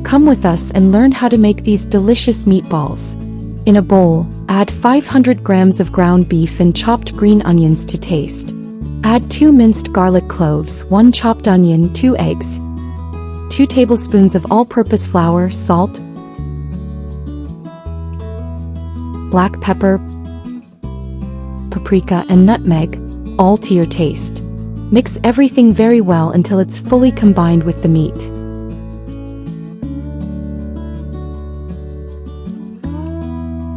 Come with us and learn how to make these delicious meatballs. In a bowl, add 500 grams of ground beef and chopped green onions to taste. Add 2 minced garlic cloves, 1 chopped onion, 2 eggs, 2 tablespoons of all-purpose flour, salt, black pepper, paprika and nutmeg, all to your taste. Mix everything very well until it's fully combined with the meat.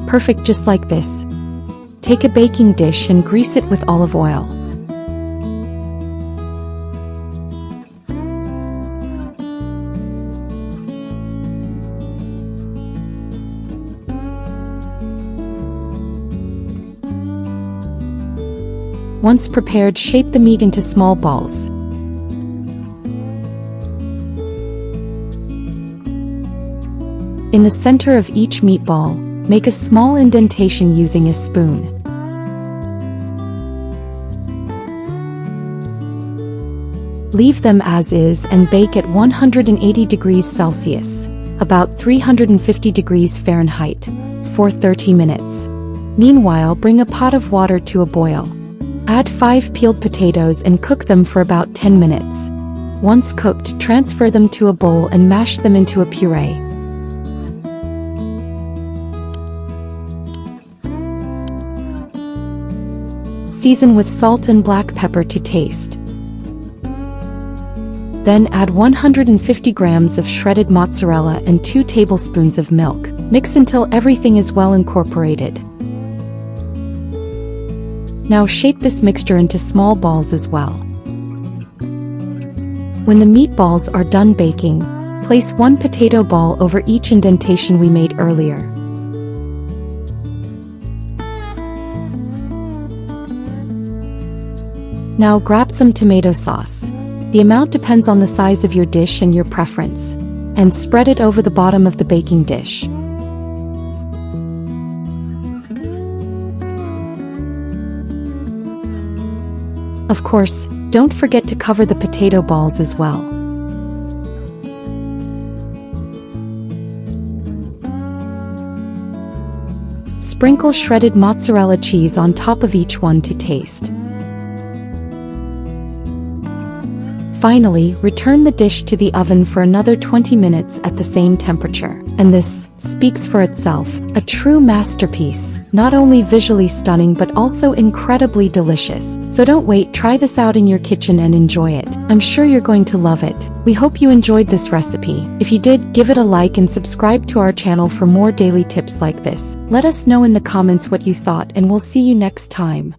Perfect just like this. Take a baking dish and grease it with olive oil. Once prepared, shape the meat into small balls. In the center of each meatball, make a small indentation using a spoon. Leave them as is and bake at 180 degrees Celsius, about 350 degrees Fahrenheit, for 30 minutes. Meanwhile, bring a pot of water to a boil. Add 5 peeled potatoes and cook them for about 10 minutes. Once cooked, transfer them to a bowl and mash them into a puree. Season with salt and black pepper to taste. Then add 150 grams of shredded mozzarella and 2 tablespoons of milk. Mix until everything is well incorporated. Now shape this mixture into small balls as well. When the meatballs are done baking, place 1 potato ball over each indentation we made earlier. Now grab some tomato sauce. The amount depends on the size of your dish and your preference, and spread it over the bottom of the baking dish. Of course, don't forget to cover the potato balls as well. Sprinkle shredded mozzarella cheese on top of each one to taste. Finally, return the dish to the oven for another 20 minutes at the same temperature. And this speaks for itself. A true masterpiece, not only visually stunning but also incredibly delicious. So don't wait, try this out in your kitchen and enjoy it. I'm sure you're going to love it. We hope you enjoyed this recipe. If you did, give it a like and subscribe to our channel for more daily tips like this. Let us know in the comments what you thought, and we'll see you next time.